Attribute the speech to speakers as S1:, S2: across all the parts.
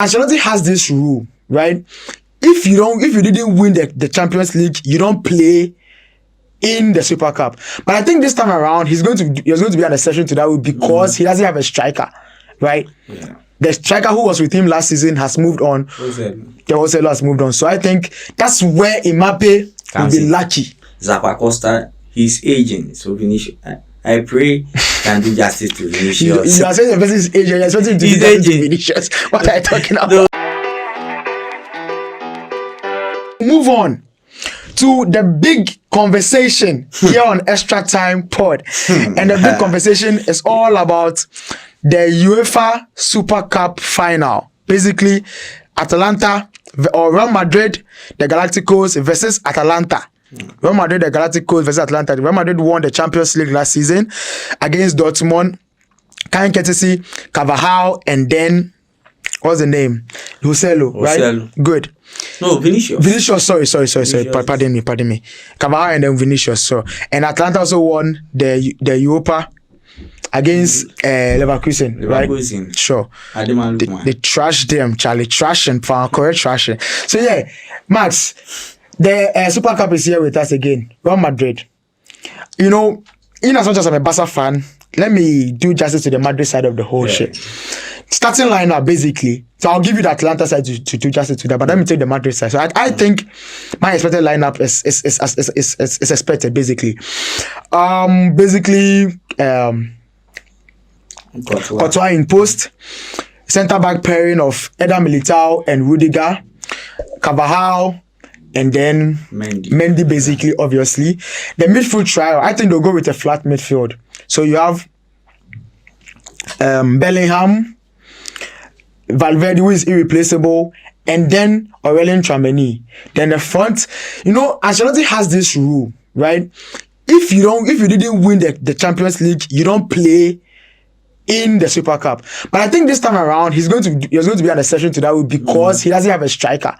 S1: Ancelotti has this rule, right? If you didn't win the Champions League, you don't play in the Super Cup. But I think this time around, he's going to be an exception to that rule because he doesn't have a striker, right?
S2: Yeah.
S1: The striker who was with him last season has moved on. The Joselu has moved on. So I think that's where Mbappe will be lucky.
S2: Zappa Costa, he's aging. So Vinicius, I pray can do justice to Vinicius.
S1: You are saying the person is aging. You're expecting him to do justice to Vinicius. What are you talking about? Move on to the big conversation here on Extra Time Pod. And the big conversation is all about the UEFA Super Cup final. Basically, Atalanta or Real Madrid, the Galacticos versus Atalanta. Real Madrid, the Galacticos versus Atalanta. Real Madrid won the Champions League last season against Dortmund. Kylian Mbappe, Carvajal, and then what's the name? Joselu, right? Good.
S2: No, Vinicius.
S1: Vinicius, sorry. Pardon me. Carvajal and then Vinicius. So, and Atlanta also won the Europa against Leverkusen, right? Sure. They trashed them, Charlie. Trashing, correct trashing. So yeah, Max, the Super Cup is here with us again. Real Madrid. You know, in as much as I'm a Barca fan, let me do justice to the Madrid side of the whole shit. Starting lineup, basically. So I'll give you the Atlanta side to do justice to that, but let me take the Madrid side. So I think my expected lineup is expected, basically. Courtois in post, centre back pairing of Eder Militao and Rudiger, Carvajal, and then Mendy, basically, obviously. The midfield trio, I think they'll go with a flat midfield. So you have Bellingham, Valverde, who is irreplaceable, and then Aurelien Tchouaméni. Then the front, you know, Ancelotti has this rule, right? If you didn't win the Champions League, you don't play in the Super Cup. But I think this time around, he's going to be an exception to that rule because he doesn't have a striker,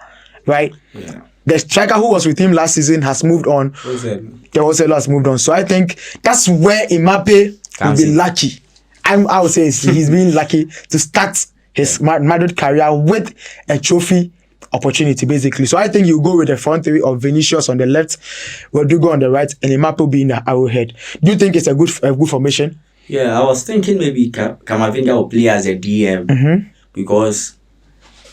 S1: right? Yeah. The striker who was with him last season has moved on. The Joselu has moved on. So I think that's where Mbappe will be lucky. I would say he's been lucky to start his Madrid career with a trophy opportunity, basically. So I think you go with the front three of Vinicius on the left, Rodrigo on the right, and Mbappe will be in the arrowhead. Do you think it's a good formation?
S2: Yeah, I was thinking maybe Camavinga will play as a DM because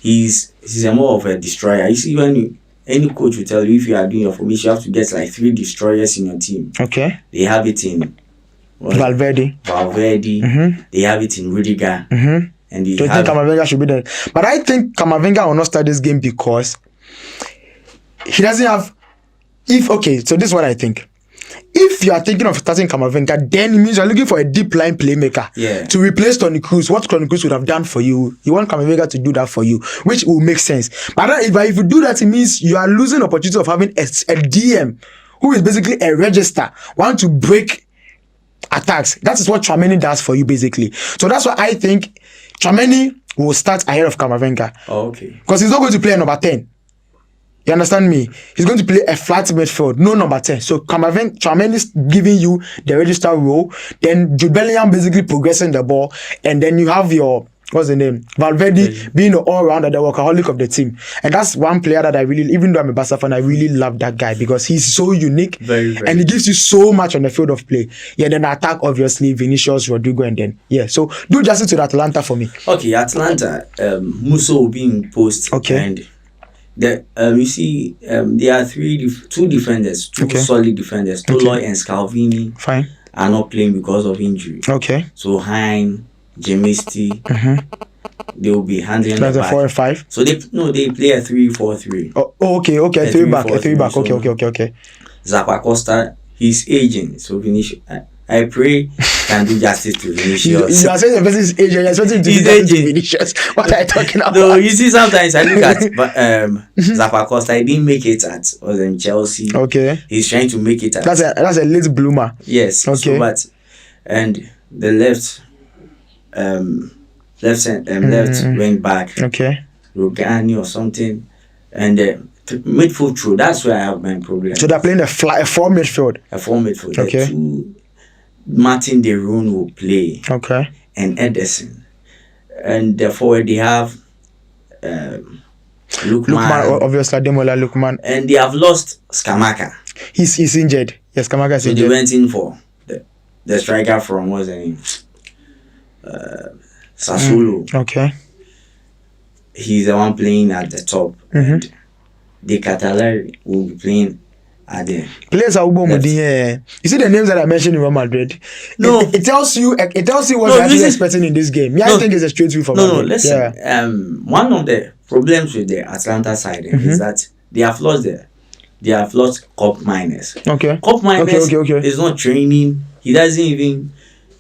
S2: he's a more of a destroyer. You see, when any coach will tell you if you are doing your formation, you have to get like 3 destroyers in your team. Okay. They have it in Valverde. They have it in Rudiger. And
S1: you think Camavinga should be there? But I think Camavinga will not start this game because he doesn't have. So this is what I think. If you are thinking of starting Camavinga, then it means you are looking for a deep line playmaker to replace Toni Kroos. What Toni Kroos would have done for you, you want Camavinga to do that for you, which will make sense. But if you do that, it means you are losing the opportunity of having a DM who is basically a register, want to break attacks. That is what Tchouaméni does for you, basically. So that's why I think Tchouaméni will start ahead of Camavinga.
S2: Oh, okay.
S1: Because he's not going to play number 10. You understand me? He's going to play a flat midfield, no number 10. So Tchouaméni is giving you the register role. Then Jude Bellingham basically progressing the ball. And then you have your, what's the name? Valverde being the all-rounder, the workaholic of the team. And that's one player that I really, even though I'm a Barca fan, I really love that guy because he's so unique. Very. And he gives you so much on the field of play. Yeah, then attack, obviously, Vinicius, Rodrigo, and then, so do justice to Atalanta for me.
S2: Okay, Atalanta, Musso will be in post.
S1: Okay.
S2: And you see, there are two defenders, two solid defenders. Toloi and Scalvini are not playing because of injury.
S1: Okay.
S2: So Hein, Jemisti, they will be handling
S1: the
S2: back.
S1: 4 and 5.
S2: So they play a 3-4-3.
S1: Oh, okay. A 3 back. Okay.
S2: Zappa Costa, he's aging. So Vinicius, I pray can do justice to Vinicius.
S1: You are saying the person is aging. You're expecting to do justice to Vinicius. What are you talking about?
S2: No, you see, sometimes I look at Zappa Costa. He didn't make it at Chelsea.
S1: Okay.
S2: He's trying to make it at.
S1: That's a late bloomer.
S2: Yes.
S1: Okay.
S2: So, and the left wing back.
S1: Okay.
S2: Rogani or something, and midfield through. That's where I have my problem.
S1: So they're playing a 4 midfield.
S2: A 4 midfield.
S1: Okay.
S2: Martin De Roon will play.
S1: Okay.
S2: And Ederson. And the forward they have Lukman,
S1: obviously Ademola Lukman.
S2: and they have lost Skamaka.
S1: He's injured. Yes, Kamaka is
S2: So
S1: injured.
S2: they went in for the striker from what's the name? Sassuolo.
S1: Okay.
S2: He's the one playing at the top. And the Catalan will be playing at the
S1: Players are
S2: left.
S1: You see the names that I mentioned in Real Madrid.
S2: No.
S1: It tells you what
S2: No,
S1: you're actually
S2: listen.
S1: expecting in this game. Yeah,
S2: No.
S1: I think it's a straight win for
S2: No,
S1: Madrid.
S2: listen.
S1: Yeah.
S2: One of the problems with the Atlanta side is that they have lost Cup Miners.
S1: Okay.
S2: Cup Miners
S1: Okay.
S2: is not training. He doesn't even,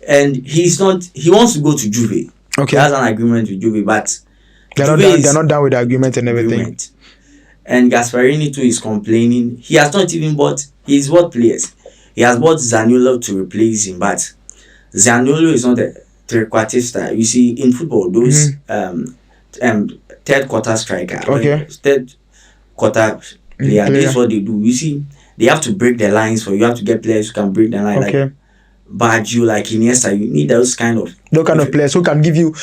S2: and he's not. He wants to go to Juve.
S1: Okay.
S2: He has an agreement with Juve, but
S1: They're not done with the agreement and everything.
S2: And Gasparini too is complaining. He has not even bought. He's bought players. He has bought Zaniolo to replace him, but Zaniolo is not a three-quartista. You see, in football, those third quarter striker, third quarter player. This is what they do. You see, they have to break the lines for you. You have to get players who can break the line.
S1: Okay.
S2: Like Baggio, like Iniesta. You need those kind of
S1: players who can give you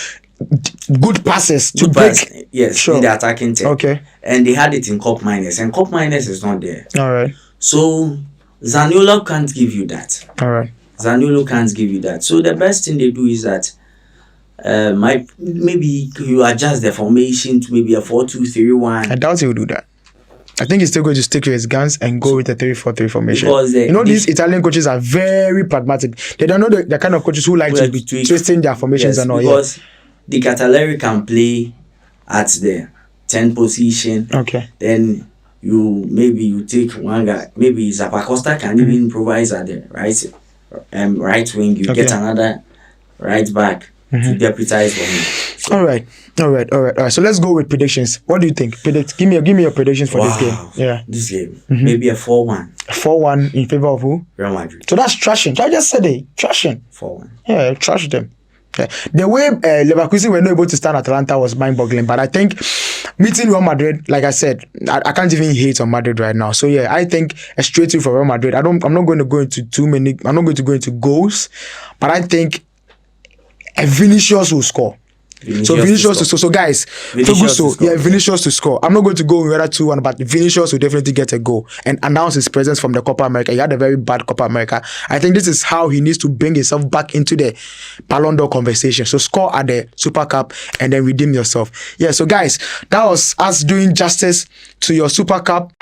S1: good passes to break.
S2: Yes,
S1: Sure.
S2: in the attacking team.
S1: Okay.
S2: And they had it in Cup Miners, and Cup Miners is not there.
S1: All right.
S2: So Zaniolo can't give you that.
S1: All right.
S2: Zaniolo can't give you that. So the best thing they do is that maybe you adjust the formation to maybe a 4-2-3-1.
S1: I doubt he will do that. I think he's still going to stick to his guns and go with a 3-4-3 formation.
S2: Because
S1: these Italian coaches are very pragmatic. They don't know the kind of coaches who like to be twisting their formations and all.
S2: Because the Catalan can play at the 10 position.
S1: Okay.
S2: Then you take one guy. Maybe Zappacosta can even improvise at the right wing. You get another right back to deputize for him. So,
S1: All right. So let's go with predictions. What do you think? Give me your predictions for this game. Yeah.
S2: This game. Maybe a 4-1.
S1: 4-1 in favor of who?
S2: Real Madrid.
S1: So that's trashing. I just said it. Trashing.
S2: 4-1.
S1: Yeah, trash them. Yeah. The way Leverkusen were not able to stand Atalanta was mind-boggling. But I think meeting Real Madrid, like I said, I can't even hate on Madrid right now. So yeah, I think a straight win for Real Madrid. I'm not going to go into I'm not going to go into goals, but I think a Vinicius will score. Vinicius to score. So guys, Vinicius to score. I'm not going to go with whether 2-1, but Vinicius will definitely get a goal and announce his presence from the Copa America. He had a very bad Copa America. I think this is how he needs to bring himself back into the Ballon d'Or conversation. So score at the Super Cup and then redeem yourself. Yeah, so guys, that was us doing justice to your Super Cup.